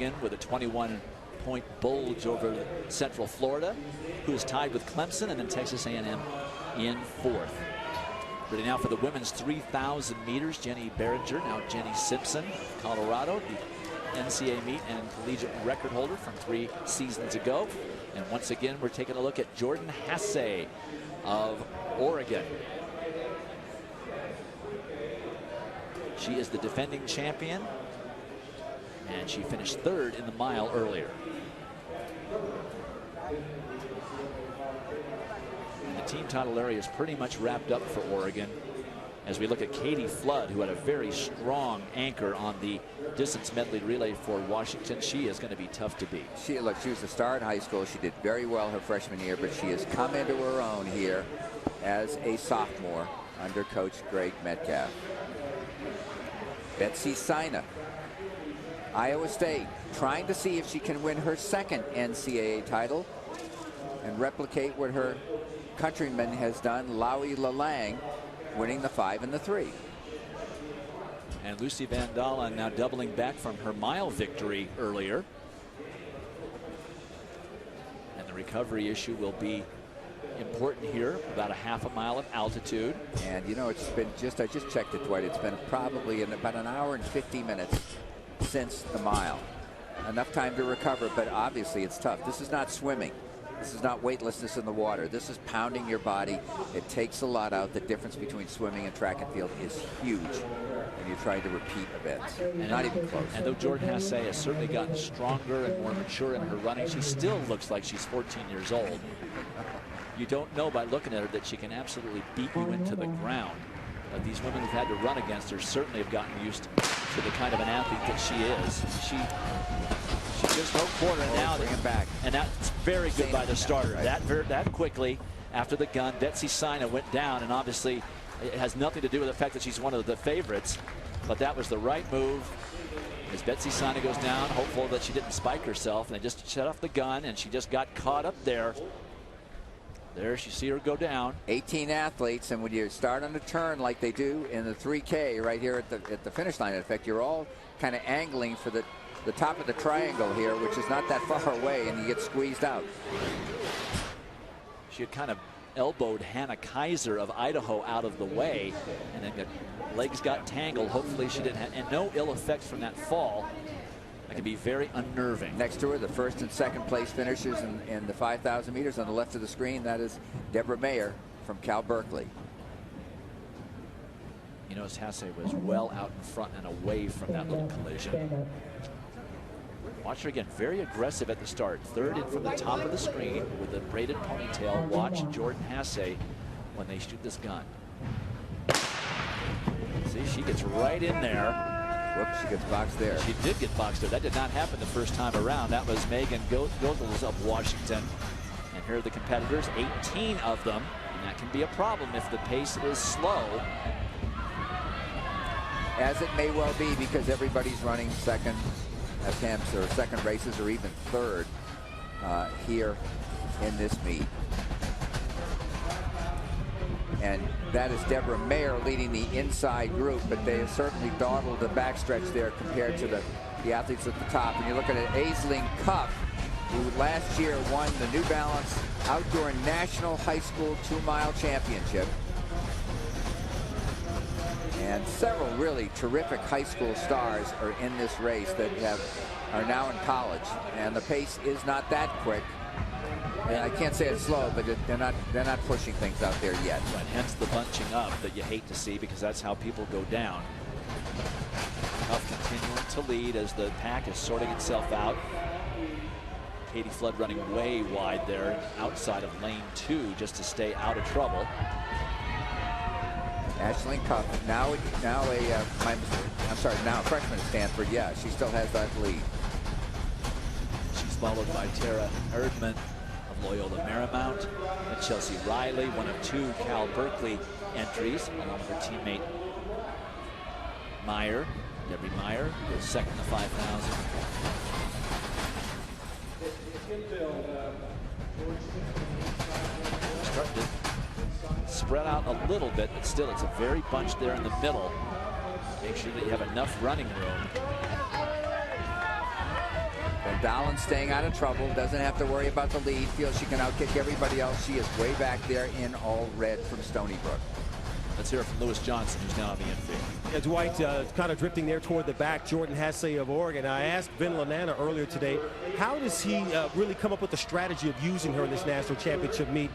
Oregon with a 21-point bulge over Central Florida, who is tied with Clemson, and then Texas A&M in fourth. Ready now for the women's 3,000 meters. Jenny Behringer, now Jenny Simpson, Colorado, the NCAA meet and collegiate record holder from 3 seasons ago. And once again, we're taking a look at Jordan Hasse of Oregon. She is the defending champion, and she finished third in the mile earlier. And the team title area is pretty much wrapped up for Oregon as we look at Katie Flood, who had a very strong anchor on the distance medley relay for Washington. She is going to be tough to beat. She was a star in high school. She did very well her freshman year, but she has come into her own here as a sophomore under coach Greg Metcalf. Betsy Sina, Iowa State, trying to see if she can win her second NCAA title and replicate what her countryman has done, Loui Lalang, winning the 5 and the 3. And Lucy Van Dalen now doubling back from her mile victory earlier. And the recovery issue will be important here, about a half a mile of altitude. And you know, it's been I just checked it, Dwight. It's been probably in about an hour and 50 minutes since the mile. Enough time to recover, but obviously it's tough. This is not swimming. This is not weightlessness in the water. This is pounding your body. It takes a lot out. The difference between swimming and track and field is huge when you're trying to repeat events. Not even close. And though Jordan Hasse has certainly gotten stronger and more mature in her running, she still looks like she's 14 years old. You don't know by looking at her that she can absolutely beat you into the ground. But these women who've had to run against her certainly have gotten used to the kind of an athlete that she is. She just no quarter now. Bring it back. And that's very good by the starter. Right. That quickly after the gun, Betsy Sina went down, and obviously it has nothing to do with the fact that she's one of the favorites, but that was the right move. As Betsy Sina goes down, hopeful that she didn't spike herself, and they just shut off the gun, and she just got caught up there. There, you see her go down. 18 athletes, and when you start on a turn like they do in the 3K right here at the finish line, in effect, you're all kind of angling for the top of the triangle here, which is not that far away, and you get squeezed out. She had kind of elbowed Hannah Kaiser of Idaho out of the way, and then the legs got tangled. Hopefully she didn't have, and no ill effects from that fall. That can be very unnerving. Next to her, the first and second place finishers in the 5,000 meters on the left of the screen. That is Deborah Mayer from Cal Berkeley. You notice Hasse was well out in front and away from that little collision. Watch her again, very aggressive at the start. Third in from the top of the screen with a braided ponytail. Watch Jordan Hasse when they shoot this gun. See, she gets right in there. Whoops, she gets boxed there. She did get boxed there. That did not happen the first time around. That was Megan Gogels of Washington. And here are the competitors, 18 of them. And that can be a problem if the pace is slow. As it may well be, because everybody's running second attempts or second races or even third here in this meet. And that is Deborah Mayer leading the inside group, but they have certainly dawdled the backstretch there compared to the athletes at the top. And you're looking at Aisling Cuff, who last year won the New Balance Outdoor National High School 2-mile championship. And several really terrific high school stars are in this race that are now in college. And the pace is not that quick. And I can't say it's slow, but they're not pushing things out there yet. Right, hence the bunching up that you hate to see, because that's how people go down. Cuff continuing to lead as the pack is sorting itself out. Katie Flood running way wide there outside of lane 2 just to stay out of trouble. Aisling Cuff, now a freshman at Stanford. Yeah, she still has that lead. She's followed by Tara Erdman of Loyola Marymount, and Chelsea Riley, one of 2 Cal Berkeley entries, along with her teammate Meyer. Debbie Meyer goes second in the 5,000. Starting to spread out a little bit, but still it's a very bunch there in the middle. Make sure that you have enough running room. Dahlen staying out of trouble, doesn't have to worry about the lead, feels she can outkick everybody else. She is way back there in all red from Stony Brook. Let's hear it from Lewis Johnson, who's down on the infield. Yeah, Dwight kind of drifting there toward the back. Jordan Hasse of Oregon. I asked Ben Lanana earlier today, how does he really come up with the strategy of using her in this national championship meet?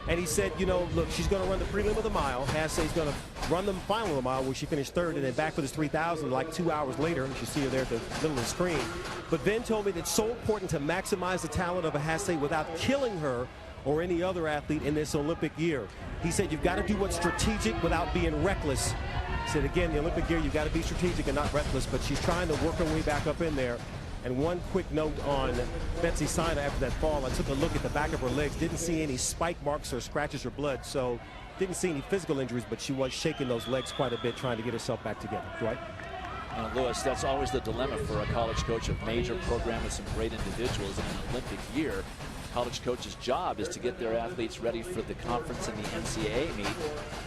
And he said, you know, look, she's going to run the prelim of the mile. Hasse's going to run the final of the mile where she finished third, and then back for this 3,000 like 2 hours later. You should see her there at the middle of the screen. But Ben told me that it's so important to maximize the talent of a Hasse without killing her or any other athlete in this Olympic year. He said you've got to do what's strategic without being reckless. He said, again, the Olympic year, you've got to be strategic and not reckless, but she's trying to work her way back up in there. And one quick note on Betsy Sina after that fall. I took a look at the back of her legs, didn't see any spike marks or scratches or blood, so didn't see any physical injuries, but she was shaking those legs quite a bit trying to get herself back together. Dwight? Lewis, that's always the dilemma for a college coach of major program with some great individuals in an Olympic year. College coach's job is to get their athletes ready for the conference and the NCAA meet.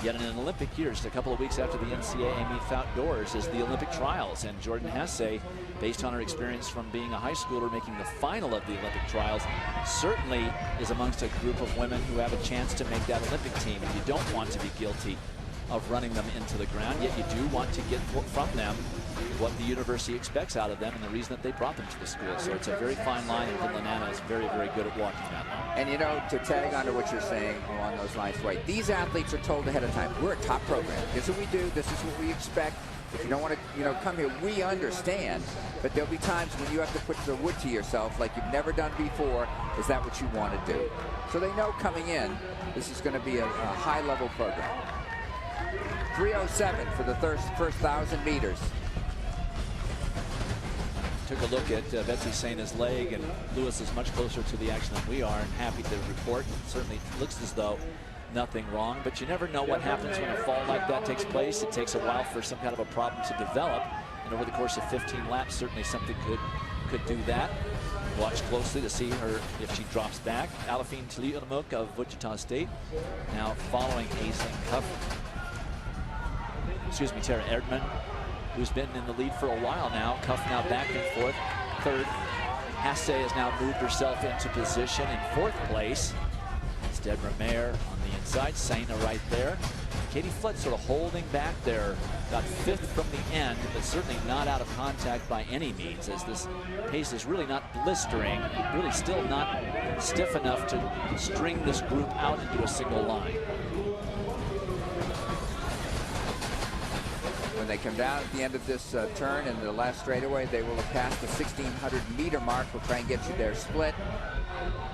Yet in an Olympic year, just a couple of weeks after the NCAA meet outdoors, is the Olympic trials. And Jordan Hasse, based on her experience from being a high schooler making the final of the Olympic trials, certainly is amongst a group of women who have a chance to make that Olympic team. And you don't want to be guilty of running them into the ground, yet you do want to get from them what the university expects out of them and the reason that they brought them to the school. So it's a very fine line, and Lanana is very, very good at walking that line. And you know, to tag onto what you're saying along those lines, right, these athletes are told ahead of time, we're a top program. This is what we do. This is what we expect. If you don't want to, you know, come here, we understand. But there'll be times when you have to put the wood to yourself like you've never done before. Is that what you want to do? So they know coming in, this is going to be a high-level program. 3:07 for the first 1,000 meters. Took a look at Betsy Sina's leg, and Lewis is much closer to the action than we are, and happy to report. It certainly looks as though nothing wrong, but you never know what happens when a fall like that takes place. It takes a while for some kind of a problem to develop, and over the course of 15 laps, certainly something could do that. Watch closely to see her if she drops back. Alafine Tiliunamuk of Wichita State now following Aisling Tara Erdmann, who's been in the lead for a while now. Cuff now back and forth. Third. Hasse has now moved herself into position in fourth place. It's Deborah Mayer on the inside. Sina right there. Katie Flood sort of holding back there. Got fifth from the end, but certainly not out of contact by any means, as this pace is really not blistering, really still not stiff enough to string this group out into a single line. When they come down at the end of this turn in the last straightaway, they will have passed the 1,600-meter mark. We'll try and get you there split.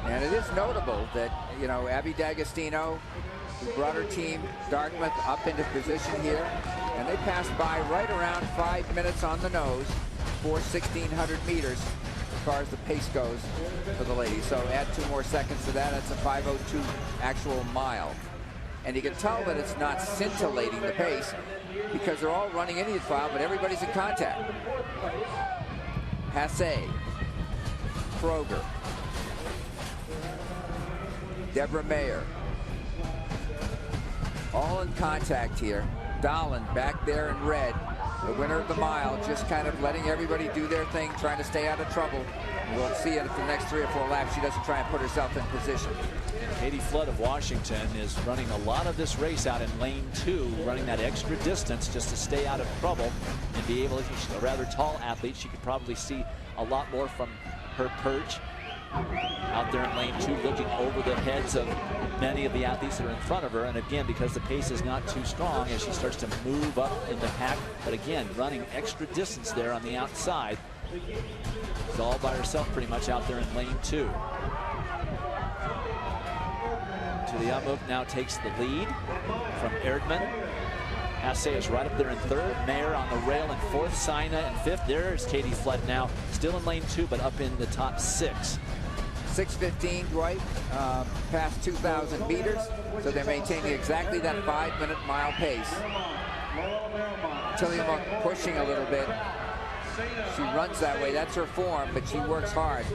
And it is notable that, you know, Abby D'Agostino, who brought her team, Dartmouth, up into position here, and they passed by right around 5 minutes on the nose for 1,600 meters as far as the pace goes for the ladies. So add 2 more seconds to that. That's a 5:02 actual mile. And you can tell that it's not scintillating the pace because they're all running into the file, but everybody's in contact. Hasse, Kroger, Deborah Mayer, all in contact here. Dahlen back there in red, the winner of the mile, just kind of letting everybody do their thing, trying to stay out of trouble. We'll see it at the next 3 or 4 laps. She doesn't try and put herself in position. Katie Flood of Washington is running a lot of this race out in lane 2, running that extra distance just to stay out of trouble and be able, she's a rather tall athlete. She could probably see a lot more from her perch out there in lane 2, looking over the heads of many of the athletes that are in front of her. And again, because the pace is not too strong as she starts to move up in the pack, but again, running extra distance there on the outside. She's all by herself pretty much out there in lane 2. Tiliunamuk now takes the lead from Erdmann. Hasse is right up there in third. Mayer on the rail in fourth. Sina in fifth. There's Katie Flood now, still in lane 2, but up in the top 6. 6:15, Dwight, past 2,000 meters. So they're maintaining exactly that 5-minute mile pace. Tiliunamuk pushing a little bit. She runs that way. That's her form, but she works hard.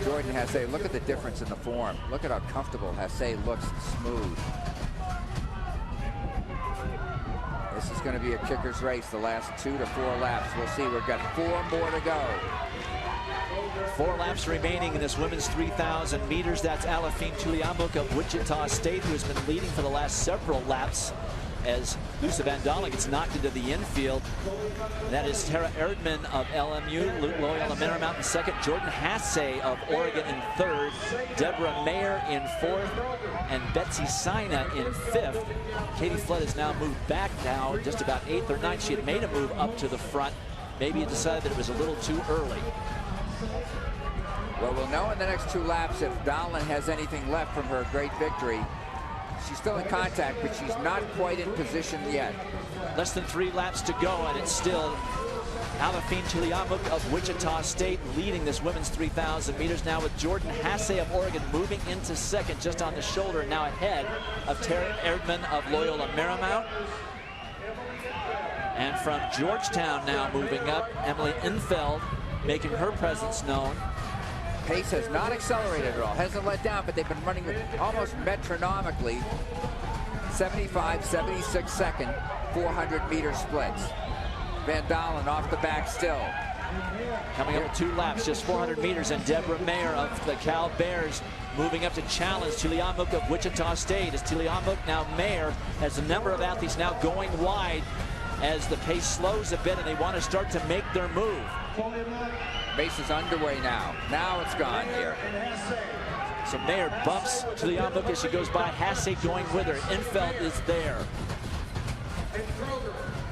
Jordan Hasse, look at the difference in the form. Look at how comfortable Hasse looks and smooth. This is going to be a kicker's race the last 2 to 4 laps. We'll see. We've got 4 more to go. 4 laps remaining in this women's 3,000 meters. That's Alafine Tuliamuk of Wichita State, who has been leading for the last several laps as Lisa Van Dalen gets knocked into the infield. That is Tara Erdman of LMU, Loyola Marymount in second, Jordan Hasse of Oregon in third, Deborah Mayer in fourth, and Betsy Sina in fifth. Katie Flood has now moved back now, just about 8th or 9th. She had made a move up to the front. Maybe it decided that it was a little too early. Well, we'll know in the next 2 laps if Dahlen has anything left from her great victory. She's still in contact, but she's not quite in position yet. Less than 3 laps to go, and it's still Alafine Tuliamuk of Wichita State leading this women's 3,000 meters now, with Jordan Hasse of Oregon moving into second just on the shoulder, now ahead of Tara Erdman of Loyola Marymount. And from Georgetown now moving up, Emily Infeld making her presence known. Pace has not accelerated at all, hasn't let down, but they've been running almost metronomically 75, 76 second 400-meter splits. Van Dalen off the back still. Coming up 2 laps, just 400 meters, and Deborah Mayer of the Cal Bears moving up to challenge Tuliamuk of Wichita State. As Tuliamuk, now Mayer, has a number of athletes now going wide as the pace slows a bit and they want to start to make their move. Race is underway now. Now it's gone here. So Mayer bumps Tuliamuk as she goes by. Hasse going with her. Infeld is there.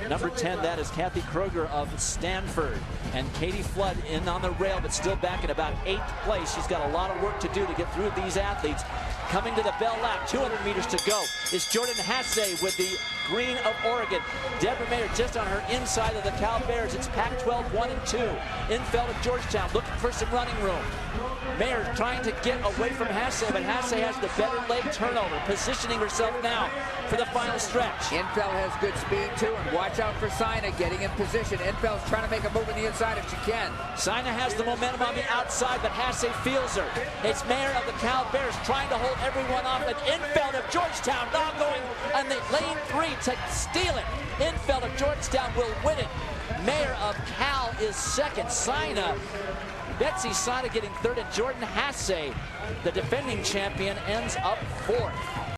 Number 10, that is Kathy Kroger of Stanford. And Katie Flood in on the rail, but still back in about 8th place. She's got a lot of work to do to get through these athletes. Coming to the bell lap, 200 meters to go, is Jordan Hasse with the green of Oregon. Deborah Mayer just on her inside of the Cal Bears. It's Pac-12 1 and 2. Infeld of Georgetown looking for some running room. Mayer trying to get away from Hasse, but Hasse has the better leg turnover, positioning herself now for the final stretch. Infeld has good speed too, and watch out for Sina getting in position. Infeld's trying to make a move on the inside if she can. Sina has the momentum on the outside, but Hasse feels her. It's Mayer of the Cal Bears trying to hold everyone off, and Infeld of Georgetown now going on the lane 3 to steal it. Infeld of Georgetown will win it. Mayer of Cal is second. Sina, Betsy Sina getting third, and Jordan Hasse, the defending champion, ends up 4th.